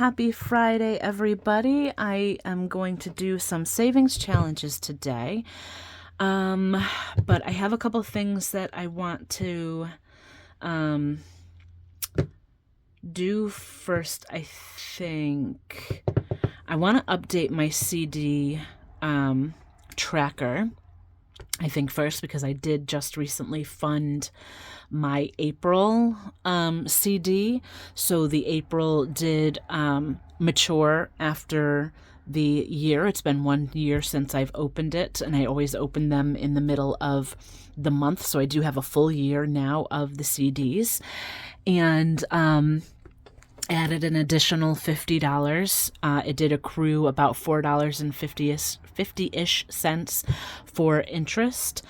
happy Friday, everybody. I am going to do some savings challenges today. But I have a couple things that I want to do first. I think I want to update my CD tracker. I think first because I did just recently fund my April CD. So the April did mature after the year. It's been 1 year since I've opened it, and I always open them in the middle of the month. So I do have a full year now of the CDs. And added an additional $50. It did accrue about $4.50-ish for interest.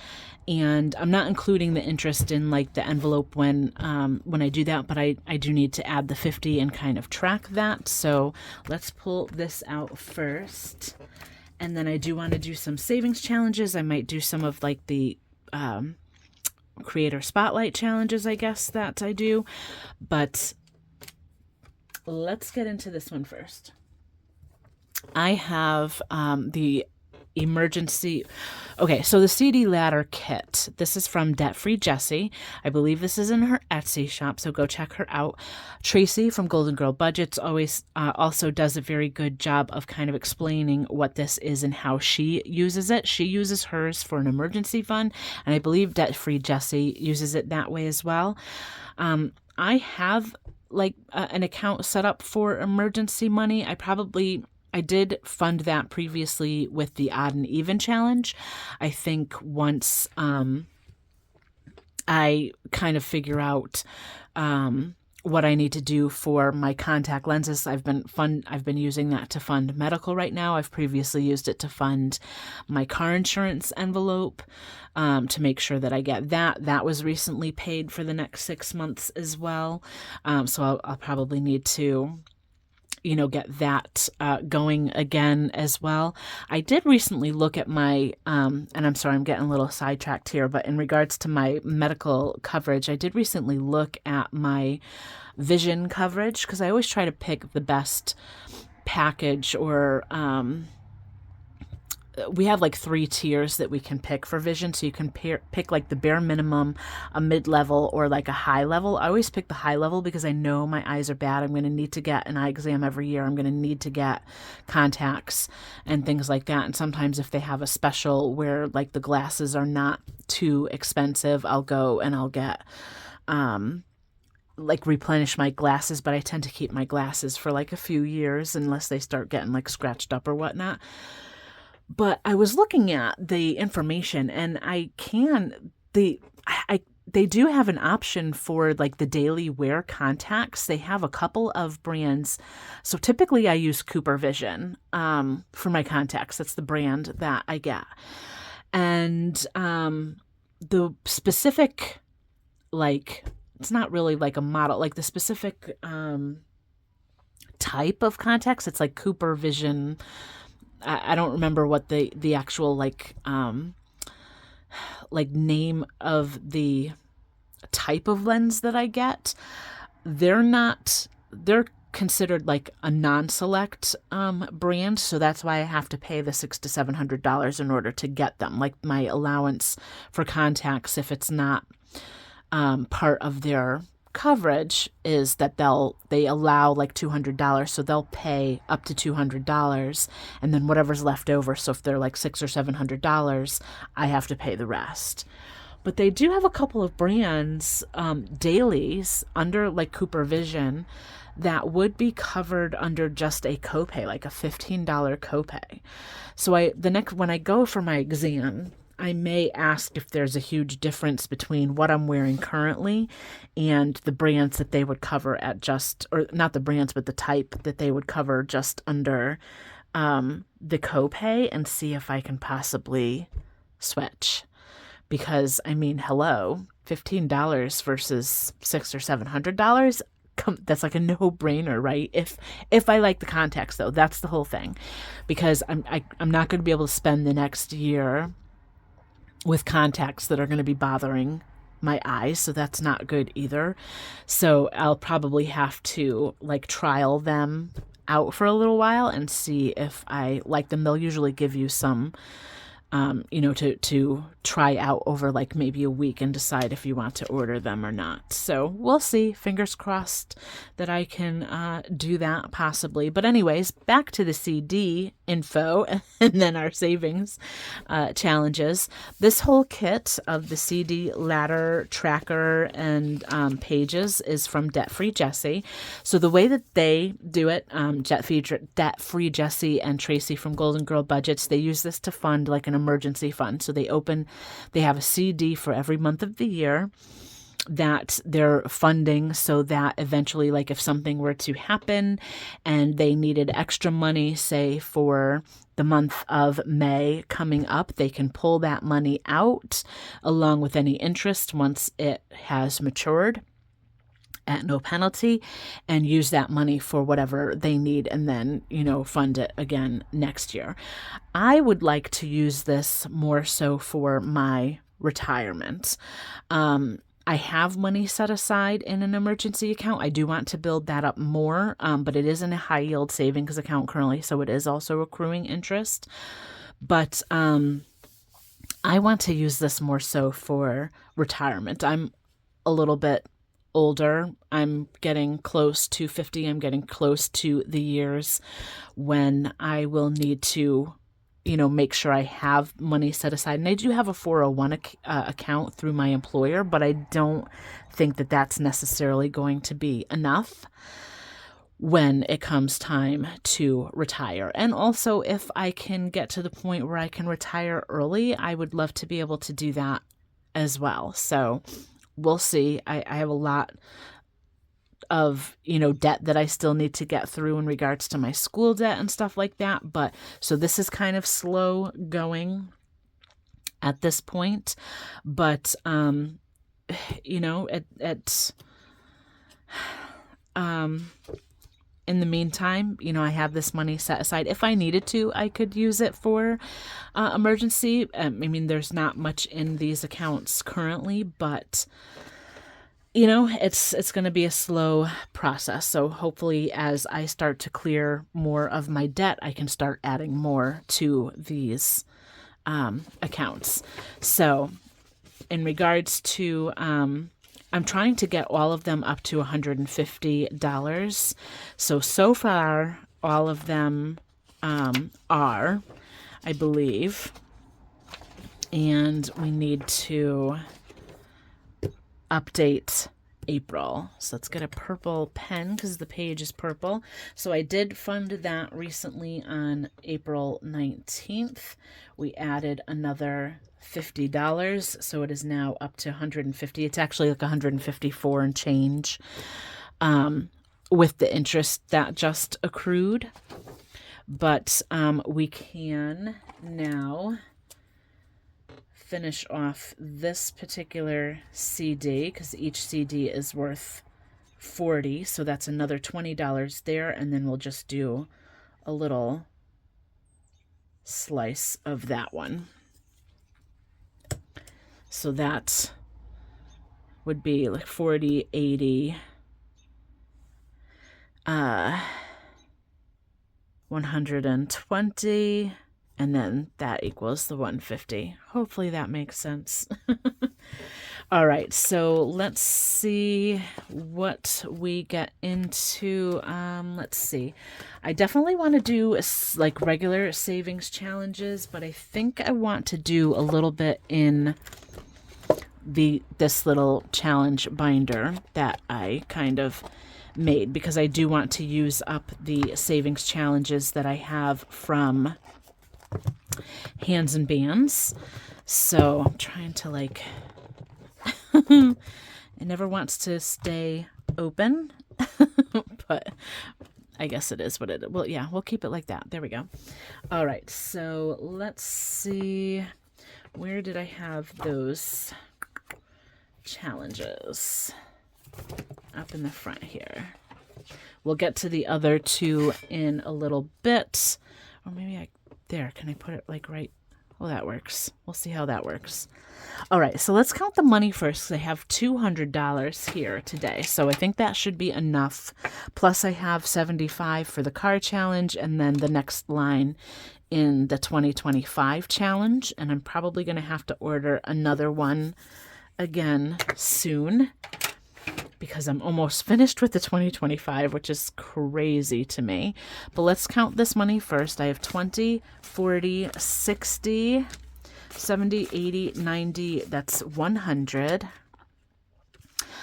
And I'm not including the interest in like the envelope when I do that, but I do need to add the 50 and kind of track that. So let's pull this out first. And then I do want to do some savings challenges. I might do some of like the creator spotlight challenges, I guess, that I do. But let's get into this one first. I have the emergency. Okay, so the CD ladder kit. This is from Debt Free Jessie. I believe this is in her Etsy shop, so go check her out. Tracy from Golden Girl Budgets always also does a very good job of kind of explaining what this is and how she uses it. She uses hers for an emergency fund, and I believe Debt Free Jessie uses it that way as well. I have like an account set up for emergency money. I did fund that previously with the odd and even challenge. I think once I kind of figure out what I need to do for my contact lenses, I've been using that to fund medical right now. I've previously used it to fund my car insurance envelope to make sure that I get that. That was recently paid for the next 6 months as well. So I'll probably need to get that going again as well. I did recently look at my, and I'm sorry, I'm getting a little sidetracked here, but in regards to my medical coverage, I did recently look at my vision coverage because I always try to pick the best package, or we have like 3 tiers that we can pick for vision. So you can pick like the bare minimum, a mid-level, or like a high level. I always pick the high level because I know my eyes are bad. I'm going to need to get an eye exam every year. I'm going to need to get contacts and things like that. And sometimes if they have a special where like the glasses are not too expensive, I'll go and I'll get like replenish my glasses, but I tend to keep my glasses for like a few years unless they start getting like scratched up or whatnot. But I was looking at the information, and they do have an option for like the daily wear contacts. They have a couple of brands. So typically I use Cooper Vision for my contacts. That's the brand that I get. And the specific, like, it's not really like a model, like the specific type of contacts, it's like Cooper Vision. I don't remember what the actual like name of the type of lens that I get. They're considered like a non-select brand, so that's why I have to pay the $600 to $700 in order to get them. Like my allowance for contacts, if it's not part of their coverage, is that they allow like $200, so they'll pay up to $200, and then whatever's left over, so if they're like $600 or $700, I have to pay the rest. But they do have a couple of brands, dailies under like Cooper Vision, that would be covered under just a copay, like a $15 copay. So when I go for my exam, I may ask if there's a huge difference between what I'm wearing currently and the brands that they would cover at just, or not the brands, but the type that they would cover just under the copay, and see if I can possibly switch. Because I mean, hello, $15 versus $600 or $700. That's like a no-brainer, right? If I like the contacts, though, that's the whole thing. Because I'm not going to be able to spend the next year with contacts that are going to be bothering my eyes, so that's not good either. So I'll probably have to like trial them out for a little while and see if I like them. They'll usually give you some, to try out over like maybe a week and decide if you want to order them or not. So we'll see. Fingers crossed that I can do that possibly. But anyways, back to the CD info and then our savings challenges. This whole kit of the CD ladder, tracker, and pages is from Debt Free Jessie. So the way that they do it, Debt Free Jessie and Tracy from Golden Girl Budgets, they use this to fund like an emergency fund. So they have a CD for every month of the year that they're funding so that eventually, like if something were to happen and they needed extra money, say for the month of May coming up, they can pull that money out along with any interest once it has matured at no penalty and use that money for whatever they need and then, fund it again next year. I would like to use this more so for my retirement. I have money set aside in an emergency account. I do want to build that up more, but it is in a high yield savings account currently, so it is also accruing interest. But I want to use this more so for retirement. I'm a little bit older. I'm getting close to 50. I'm getting close to the years when I will need to, make sure I have money set aside. And I do have a 401 account through my employer, but I don't think that that's necessarily going to be enough when it comes time to retire. And also, if I can get to the point where I can retire early, I would love to be able to do that as well. So we'll see. I have a lot of, debt that I still need to get through in regards to my school debt and stuff like that. But so this is kind of slow going at this point. But, in the meantime, I have this money set aside. If I needed to, I could use it for emergency. There's not much in these accounts currently, but it's going to be a slow process. So hopefully as I start to clear more of my debt, I can start adding more to these accounts. So in regards to, I'm trying to get all of them up to $150. So far, all of them are, I believe. And we need to update April. So let's get a purple pen because the page is purple. So I did fund that recently on April 19th. We added another $50. So it is now up to $150. It's actually like $154 and change with the interest that just accrued. But we can now finish off this particular CD because each CD is worth $40, so that's another $20 there, and then we'll just do a little slice of that one. So that would be like 40, 80, 120, and then that equals the 150. Hopefully that makes sense. All right, so let's see what we get into. Let's see. I definitely want to do like regular savings challenges, but I think I want to do a little bit in this little challenge binder that I kind of made because I do want to use up the savings challenges that I have from Hands and Bands. So I'm trying to like it never wants to stay open, but I guess it is what it is. Well, yeah, we'll keep it like that. There we go. All right, so let's see. Where did I have those challenges? Up in the front here. We'll get to the other two in a little bit. Or maybe there. Can I put it like right? Well, that works. We'll see how that works. All right, so let's count the money first. I have $200 here today, so I think that should be enough. Plus, I have $75 for the car challenge, and then the next line in the 2025 challenge. And I'm probably going to have to order another one again soon, because I'm almost finished with the 2025, which is crazy to me. But let's count this money first. I have 20, 40, 60, 70, 80, 90, that's 100.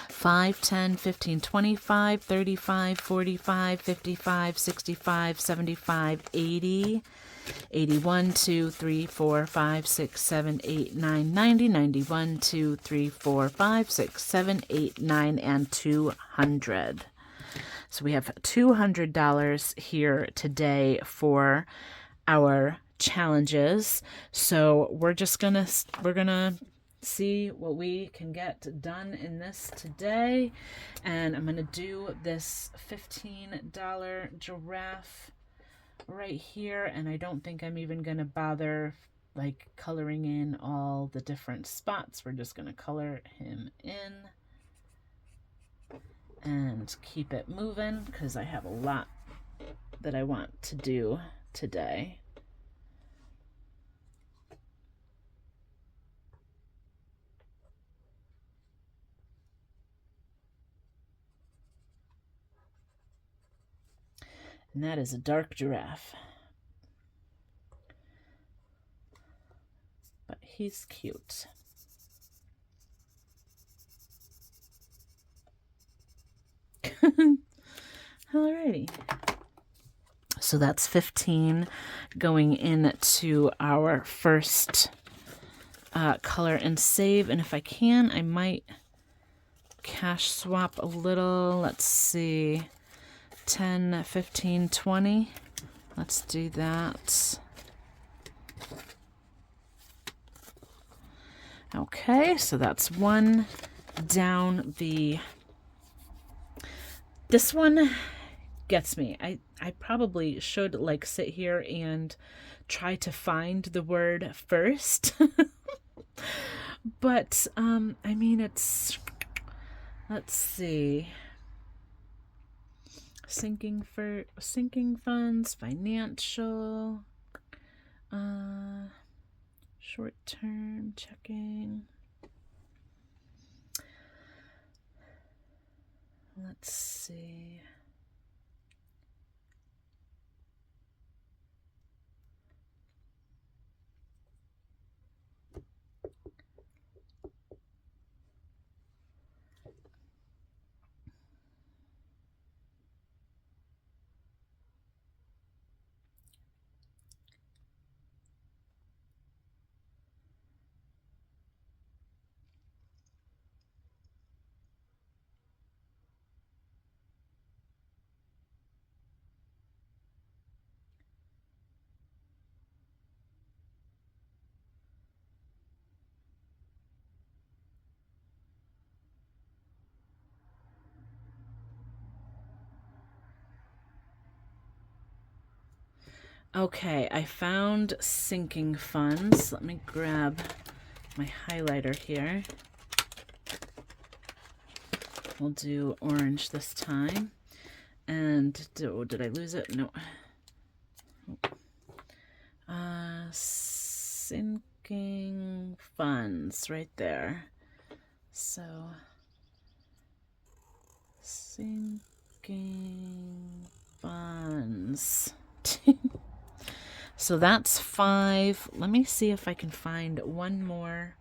5, 10, 15, 25, 35, 45, 55, 65, 75, 80, 81, 2, 3, 4, 5, 6, 7, 8, 9, 90, 91, 2, 3, 4, 5, 6, 7, 8, 9, and 200. So we have $200 here today for our challenges. So we're gonna see what we can get done in this today. And I'm gonna do this $15 giraffe right here, and I don't think I'm even gonna bother like coloring in all the different spots. We're just gonna color him in and keep it moving because I have a lot that I want to do today. And that is a dark giraffe. But he's cute. Alrighty. So that's 15 going into our first color and save. And if I can, I might cash swap a little. Let's see. 10, 15, 20. Let's do that. Okay, so that's one down the... This one gets me. I probably should like sit here and try to find the word first. But, I mean, it's... Let's see... Sinking funds, financial, short-term checking. Let's see. Okay, I found sinking funds. Let me grab my highlighter here. We'll do orange this time. And did I lose it? No. Sinking funds right there. So sinking funds. So that's 5. Let me see if I can find one more.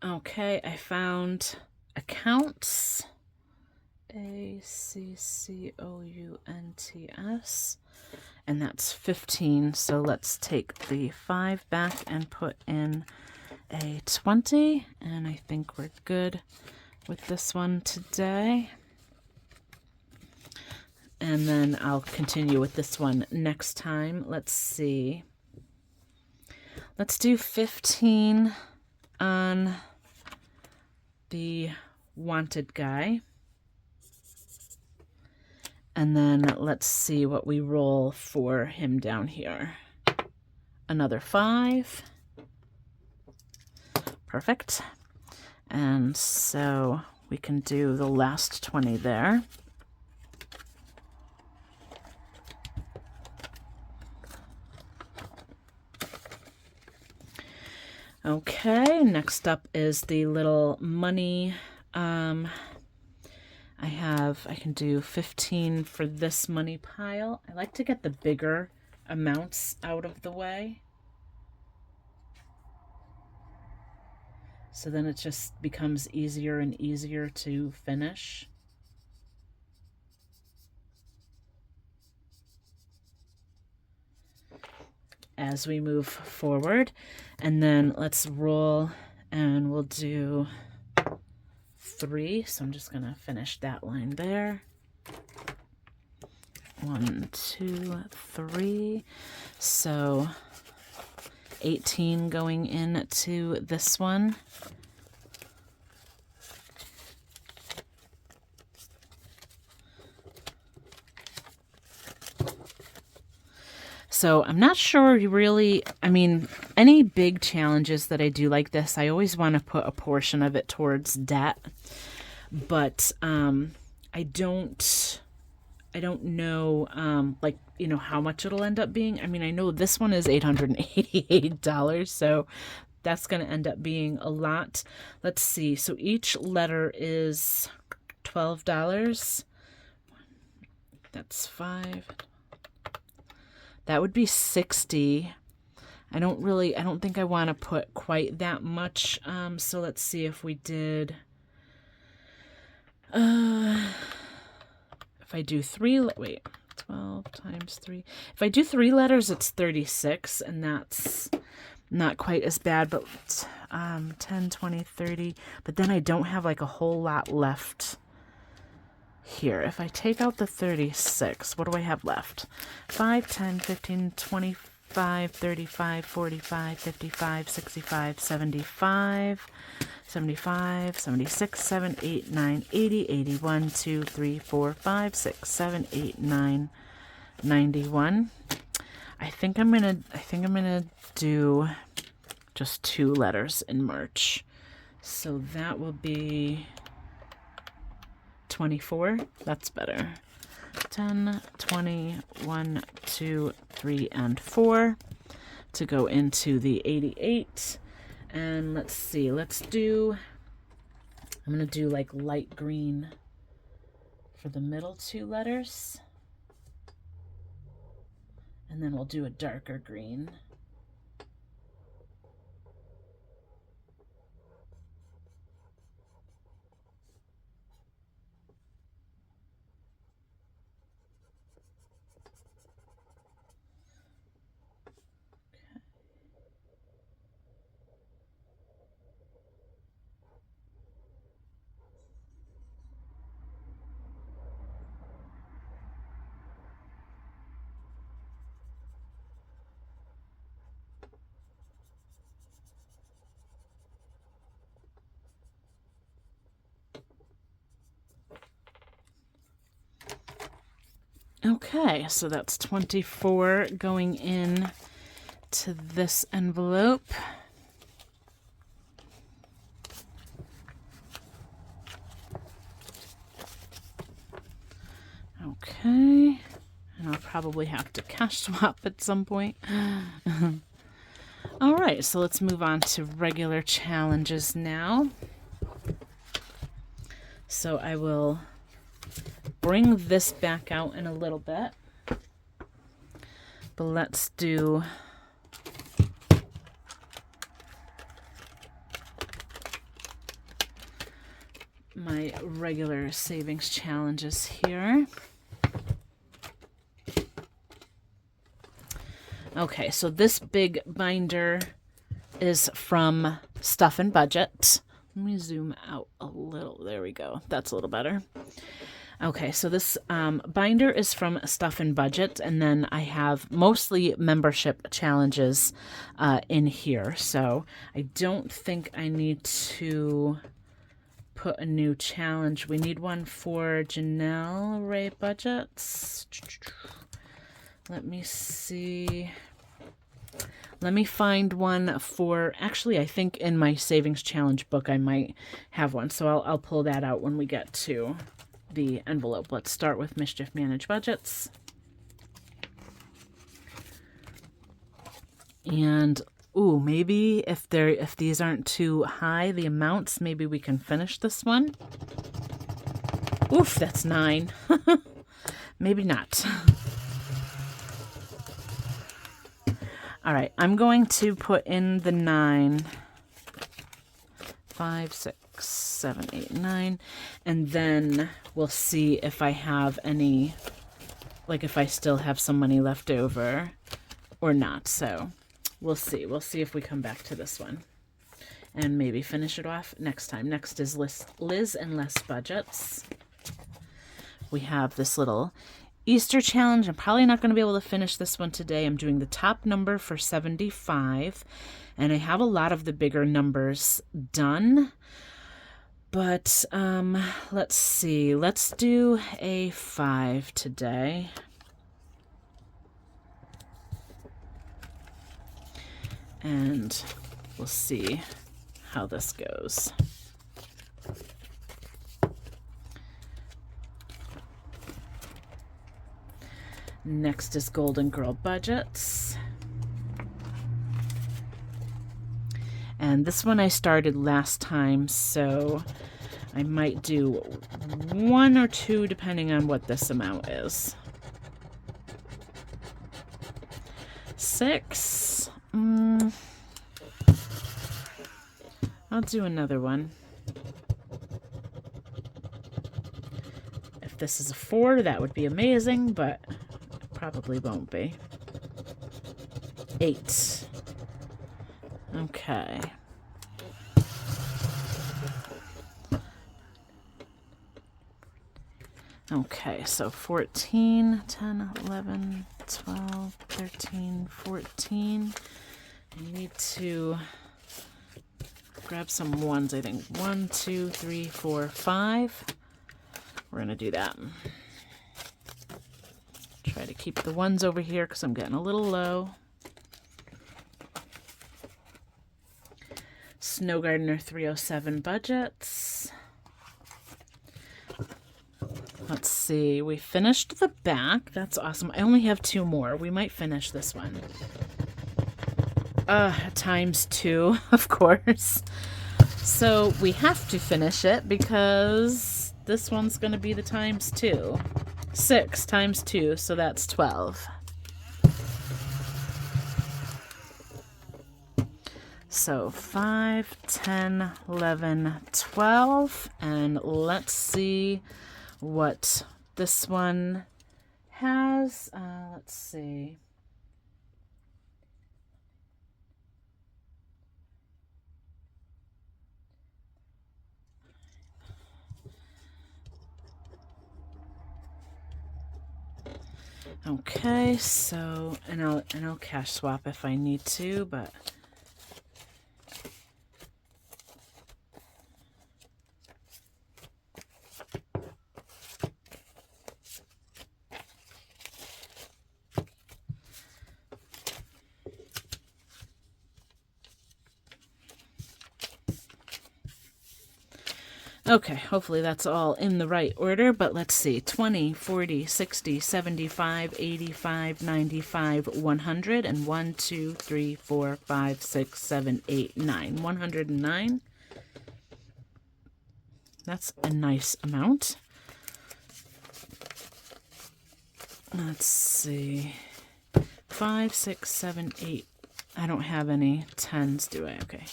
Okay, I found accounts. ACCOUNTS. And that's 15. So let's take the 5 back and put in a 20. And I think we're good with this one today. And then I'll continue with this one next time. Let's see. Let's do 15 on the wanted guy. And then let's see what we roll for him down here. Another 5. Perfect. And so we can do the last 20 there. Okay, next up is the little money. I can do 15 for this money pile. I like to get the bigger amounts out of the way. So then it just becomes easier and easier to finish. As we move forward. And then let's roll, and we'll do 3. So I'm just going to finish that line there. 1, 2, 3. So 18 going into this one. So I'm not sure you really, I mean, any big challenges that I do like this, I always want to put a portion of it towards debt. But I don't know, like, you know, how much it'll end up being. I mean, I know this one is $888, so that's going to end up being a lot. Let's see. So each letter is $12. That's 5. That would be 60. I don't think I want to put quite that much. So let's see if we did, if I do 12 times 3. If I do 3 letters, it's 36, and that's not quite as bad, but 10, 20, 30. But then I don't have like a whole lot left here. If I take out the 36, what do I have left? 5, 10, 15, 25, 35, 45, 55, 65, 75, 75, 76, 7, 8, 9, 80, 81, 2, 3, 4, 5, 6, 7, 8, 9, 91. I think I'm gonna do just 2 letters in March. So that will be 24. That's better. 10, 20, 1, 2, 3, and 4 to go into the 88. And let's see, I'm going to do like light green for the middle 2 letters. And then we'll do a darker green. Okay, so that's 24 going in to this envelope. Okay, and I'll probably have to cash swap at some point. All right, so let's move on to regular challenges now. So I will bring this back out in a little bit, but let's do my regular savings challenges here. Okay, so this big binder is from Stuff and Budget. Let me zoom out a little. There we go. That's a little better. Okay, so this binder is from Stuff and Budget, and then I have mostly membership challenges in here. So I don't think I need to put a new challenge. We need one for Janelle Ray Budgets. Let me see. Let me find one for, actually, I think in my savings challenge book I might have one. So I'll pull that out when we get to the envelope. Let's start with Mischief Manage Budgets. And ooh, maybe if these aren't too high, the amounts, maybe we can finish this one. Oof, that's 9. Maybe not. All right, I'm going to put in the 9. 5, 6, 7, 8, 9. And then we'll see if I have any, like if I still have some money left over or not. So we'll see. We'll see if we come back to this one and maybe finish it off next time. Next is Liz and Les Budgets. We have this little Easter challenge. I'm probably not going to be able to finish this one today. I'm doing the top number for 75, and I have a lot of the bigger numbers done. But let's see. Let's do a 5 today. And we'll see how this goes. Next is Golden Girl Budgets. And this one I started last time, so I might do 1 or 2 depending on what this amount is. 6. I'll do another one. If this is a 4, that would be amazing, but probably won't be. 8. Okay. Okay, so 14, 10, 11, 12, 13, 14. I need to grab some 1s, I think. 1, 2, 3, 4, 5. We're going to do that. Try to keep the 1s over here because I'm getting a little low. Snow Gardener 307 Budgets. Let's see. We finished the back. That's awesome. I only have 2 more. We might finish this one. Times 2, of course. So we have to finish it because this one's going to be the times 2. 6 times 2, so that's 12. So 5, 10, 11, 12, and let's see what this one has. Let's see. Okay, so and I'll cash swap if I need to, but okay, hopefully that's all in the right order, but let's see. 20, 40, 60, 75, 85, 95, 100, and 1, 2, 3, 4, 5, 6, 7, 8, 9. 109. That's a nice amount. Let's see. 5, 6, 7, 8. I don't have any 10s, do I? Okay.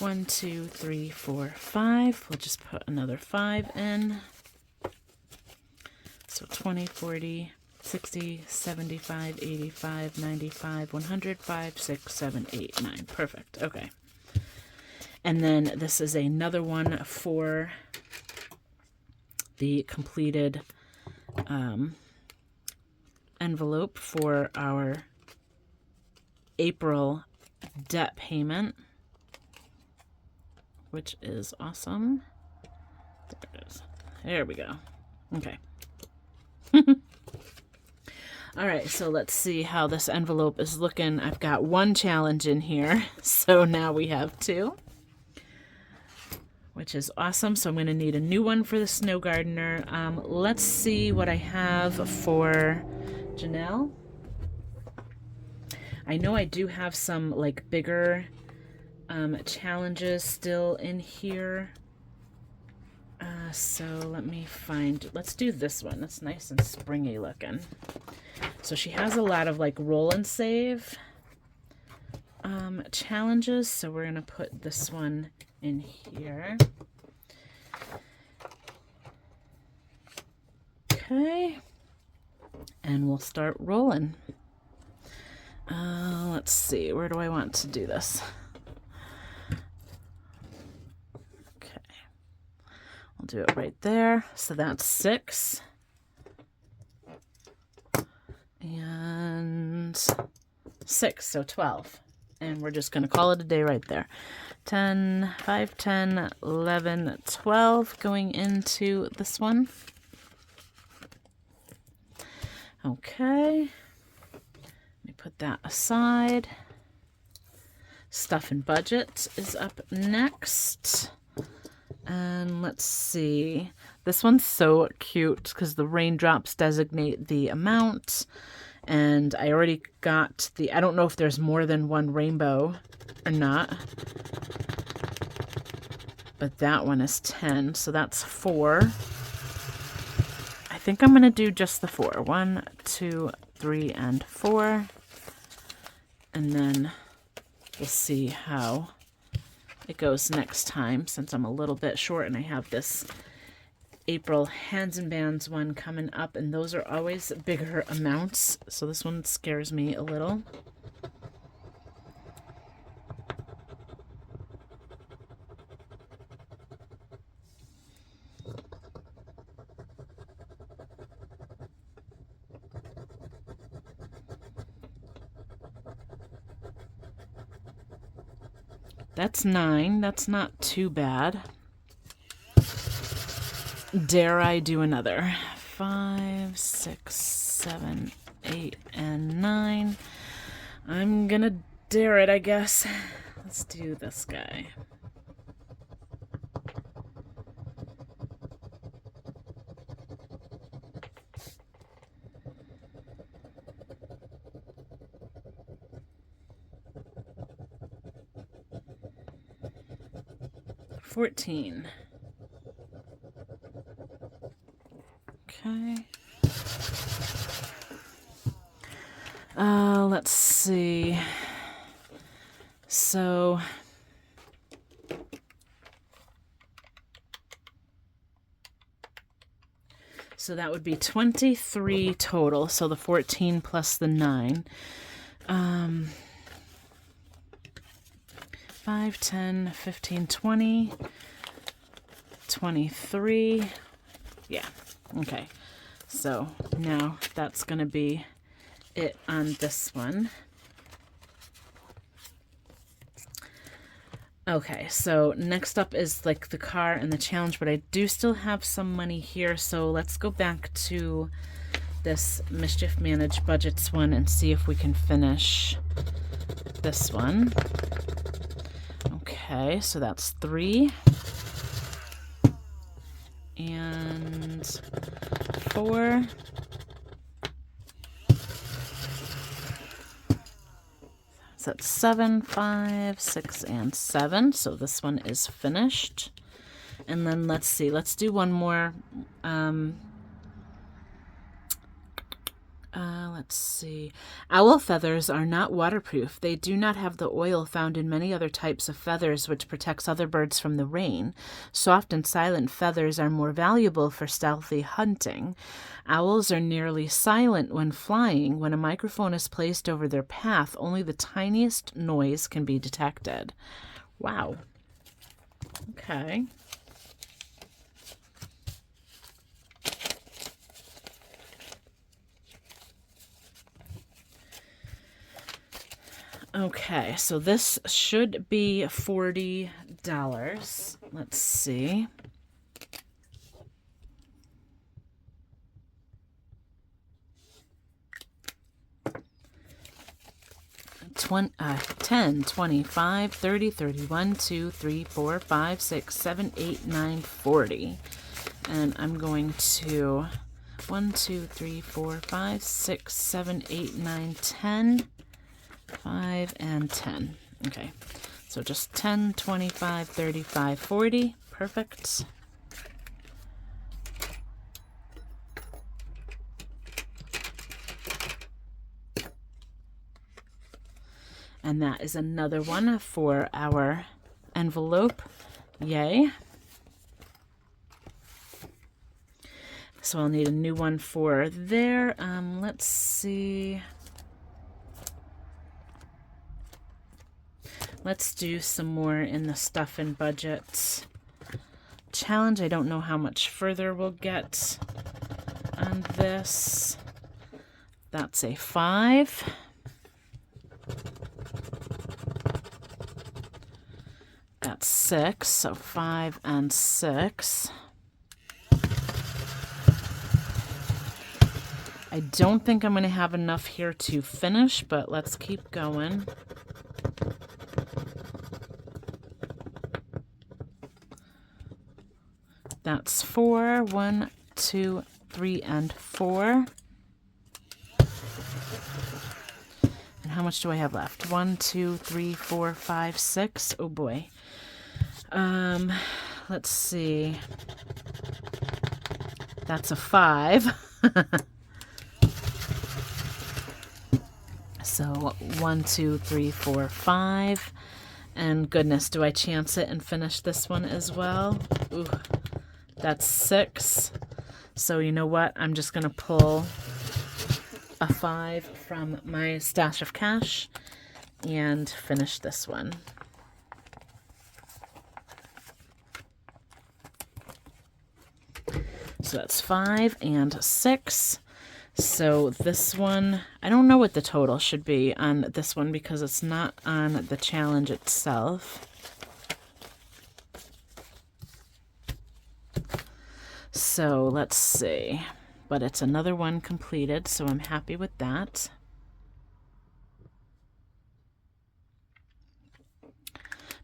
1, 2, 3, 4, 5. We'll just put another 5 in. So 20, 40, 60, 75, 85, 95, 100, 5, 6, 7, 8, 9. Perfect. Okay. And then this is another one for the completed envelope for our April debt payment, which is awesome. There it is. There we go. Okay. All right, so let's see how this envelope is looking. I've got one challenge in here, so now we have 2, which is awesome. So I'm going to need a new one for the snow gardener. Let's see what I have for Janelle. I know I do have some like bigger challenges still in here. So let me find, let's do this one. That's nice and springy looking. So she has a lot of like roll and save challenges. So we're going to put this one in here. Okay. And we'll start rolling. Let's see, where do I want to do this? Okay. I'll do it right there. So that's 6. And 6, so 12. And we're just going to call it a day right there. 10, 5, 10, 11, 12 going into this one. Okay. Let me put that aside. Stuff and budget is up next. And let's see. This one's so cute because the raindrops designate the amount. And I already got the, I don't know if there's more than one rainbow or not. But that one is 10, so that's 4. I think I'm going to do just the 4. 1, 2, 3, and 4. And then we'll see how it goes next time, since I'm a little bit short and I have this April Hands and Bands one coming up, and those are always bigger amounts, so this one scares me a little. That's 9. That's not too bad. Dare I do another? 5, 6, 7, 8, and 9. I'm gonna dare it, I guess. Let's do this guy. $14. Okay. Let's see. So that would be 23 total. So the 14 plus the 9. 5, 10, 15, 20, 23. Yeah. Okay. So now that's going to be it on this one. Okay, so next up is like the car and the challenge, but I do still have some money here, so let's go back to this Mischief Managed Budgets one and see if we can finish this one. Okay, so that's 3 and 4. So that's 7, 5, 6, and 7. So this one is finished. And then let's see, let's do one more Let's see. Owl feathers are not waterproof. They do not have the oil found in many other types of feathers, which protects other birds from the rain. Soft and silent feathers are more valuable for stealthy hunting. Owls are nearly silent when flying. When a microphone is placed over their path, only the tiniest noise can be detected. Wow. Okay. Okay, so this should be $40. Let's see. $10, $25, $30, $31, $2, $3, $4, $5, $6, $7, $8, $9, $40. And I'm going to 1, 2, 3, 4, 5, 6, 7, 8, 9, 10. 5 and 10. Okay, so just 10, 25, 35, 40. Perfect. And that is another one for our envelope. Yay. So I'll need a new one for there. Let's see. Let's do some more in the stuff and budget challenge. I don't know how much further we'll get on this. That's a 5. That's 6, so 5 and 6. I don't think I'm going to have enough here to finish, but let's keep going. That's 4. 1, 2, 3, and 4. And how much do I have left? 1, 2, 3, 4, 5, 6. Oh boy. Let's see. That's a 5. So 1, 2, 3, 4, 5. And goodness, do I chance it and finish this one as well? Ooh. That's 6. So you know what? I'm just going to pull a 5 from my stash of cash and finish this one. So that's 5 and 6. So this one, I don't know what the total should be on this one because it's not on the challenge itself. So let's see, but it's another one completed, so I'm happy with that.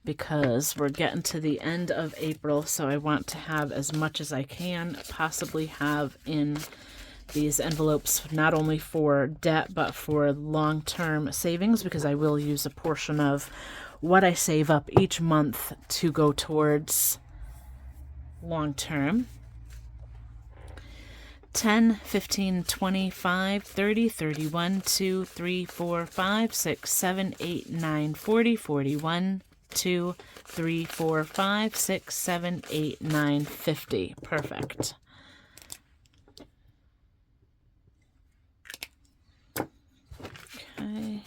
Because we're getting to the end of April, so I want to have as much as I can possibly have in these envelopes, not only for debt, but for long-term savings, because I will use a portion of what I save up each month to go towards long-term. 10, 15, 25, 30, 31, 2, 3, 4, 5, 6, 7, 8, 9, 40, 41, 2, 3, 4, 5, 6, 7, 8, 9, 50. Perfect. Okay.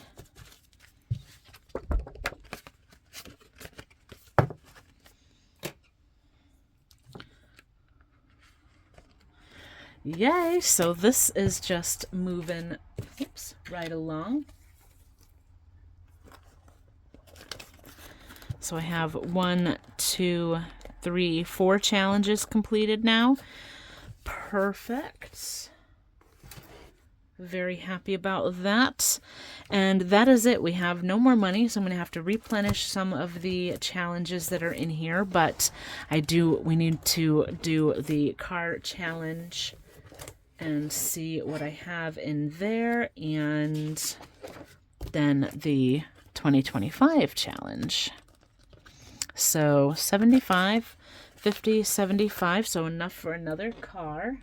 Yay, so this is just moving, right along. So I have 1, 2, 3, 4 challenges completed now. Perfect. Very happy about that. And that is it. We have no more money, so I'm going to have to replenish some of the challenges that are in here, but we need to do the car challenge and see what I have in there, and then the 2025 challenge. So 75, 50, 75, so enough for another car.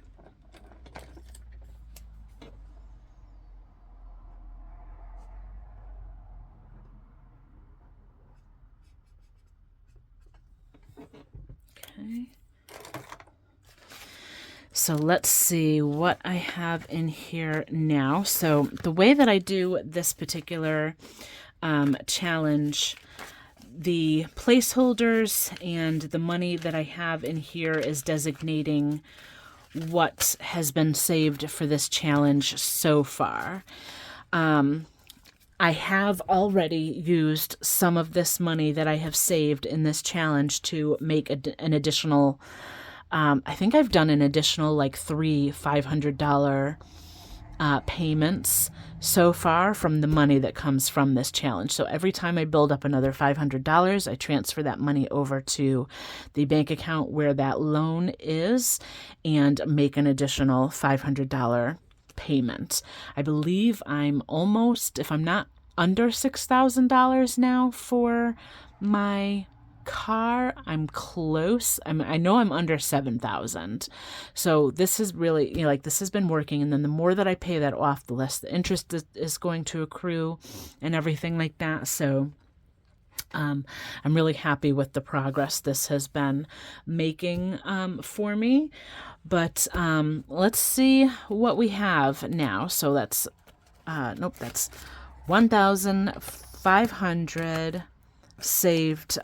So let's see what I have in here now. So the way that I do this particular challenge, the placeholders and the money that I have in here is designating what has been saved for this challenge so far. I have already used some of this money that I have saved in this challenge to make an additional, I think I've done an additional like 3 $500 payments so far from the money that comes from this challenge. So every time I build up another $500, I transfer that money over to the bank account where that loan is and make an additional $500 payment. I believe I'm almost, if I'm not under $6,000 now for my car, I'm close. I know I'm under 7,000. So this is really, like this has been working. And then the more that I pay that off, the less the interest is going to accrue and everything like that. So I'm really happy with the progress this has been making for me. But let's see what we have now. So that's, nope, that's 1,500 saved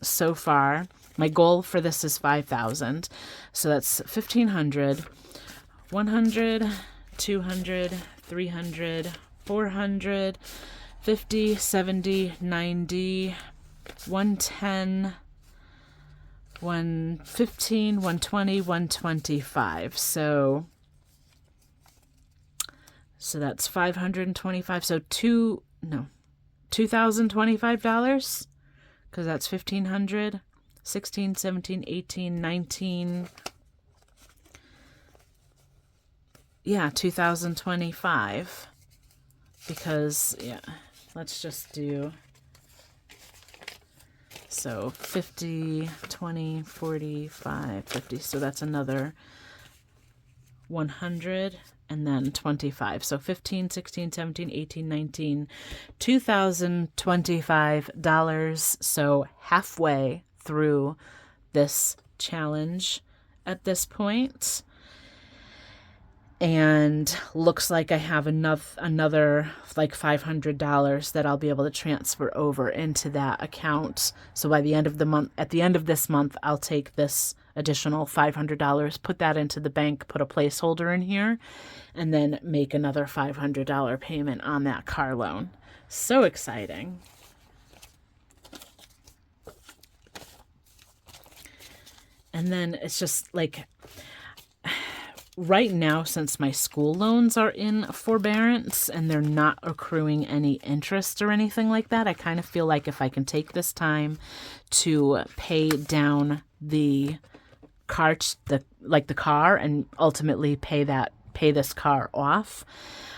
so far. My goal for this is 5,000. So that's 1,500, 100, 200, 300, 400, 50, 70, 90, 110, 115, 120, 125. So that's 525. So $2,025, because that's 1,500, 16, 17, 18, 19. Yeah, 2,025. Because, yeah, let's just do, so 50, 20, 45, 50. So that's another 100 and then 25. So 15, 16, 17, 18, 19, $2,025. So halfway through this challenge at this point. And looks like I have another like $500 that I'll be able to transfer over into that account. So by the end of the month, at the end of this month, I'll take this additional $500, put that into the bank, put a placeholder in here, and then make another $500 payment on that car loan. So exciting. And then it's just like, right now, since my school loans are in forbearance and they're not accruing any interest or anything like that, I kind of feel like if I can take this time to pay down the car, the car, and ultimately pay this car off,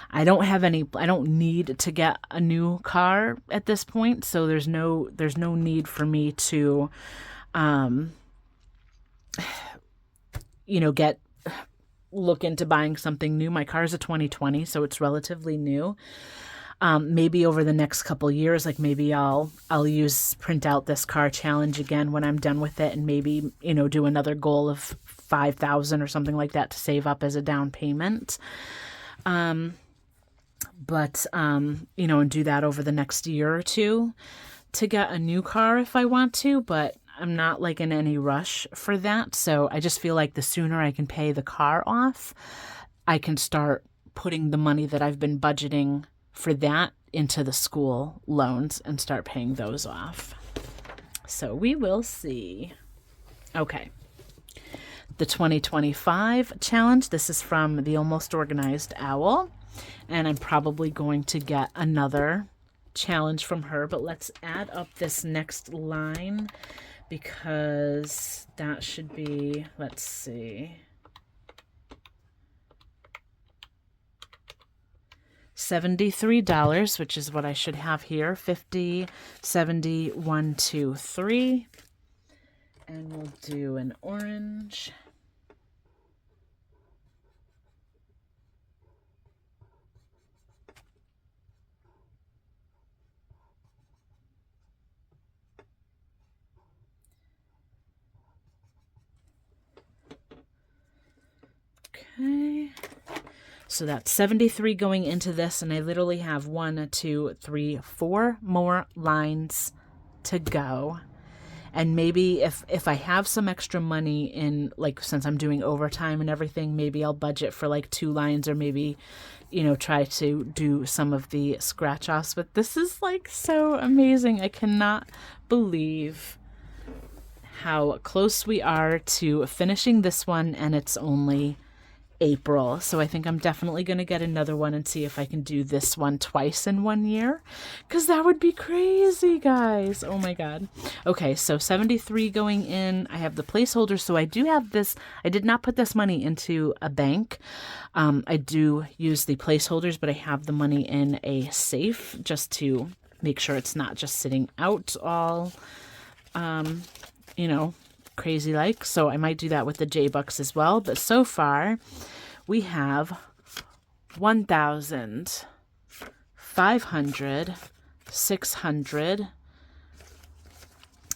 I don't need to get a new car at this point. So there's no need for me to, look into buying something new. My car is a 2020, so it's relatively new. Maybe over the next couple years, like maybe I'll print out this car challenge again when I'm done with it, and maybe do another goal of 5,000 or something like that to save up as a down payment. And do that over the next year or two to get a new car if I want to, but I'm not like in any rush for that. So I just feel like the sooner I can pay the car off, I can start putting the money that I've been budgeting for that into the school loans and start paying those off. So we will see. Okay. The 2025 challenge. This is from the Almost Organized Owl. And I'm probably going to get another challenge from her. But let's add up this next line, because that should be, let's see, $73, which is what I should have here. 50, 70, 1, 2, 3. And we'll do an orange. Okay. So that's 73 going into this, and I literally have 1, 2, 3, 4 more lines to go. And maybe if I have some extra money in, like, since I'm doing overtime and everything, maybe I'll budget for like 2 lines, or maybe, try to do some of the scratch offs. But this is like so amazing. I cannot believe how close we are to finishing this one, and it's only April. So I think I'm definitely going to get another one and see if I can do this one twice in 1 year, because that would be crazy, guys. Oh my God. Okay, so 73 going in. I have the placeholder. So I do have this. I did not put this money into a bank. I do use the placeholders, but I have the money in a safe just to make sure it's not just sitting out all, crazy like. So I might do that with the J-Bucks as well. But so far we have 1,000, 500, 600.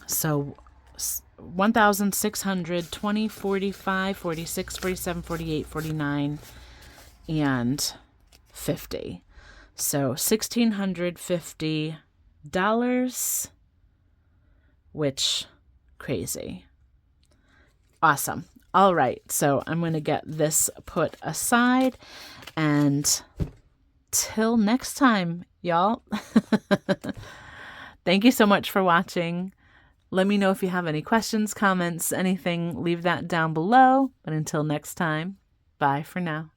So 1,600, 20, 45, 46, 47, 48, 49, and 50. So $1,650, which crazy. Awesome. All right. So I'm going to get this put aside, and till next time, y'all. Thank you so much for watching. Let me know if you have any questions, comments, anything, leave that down below. But until next time, bye for now.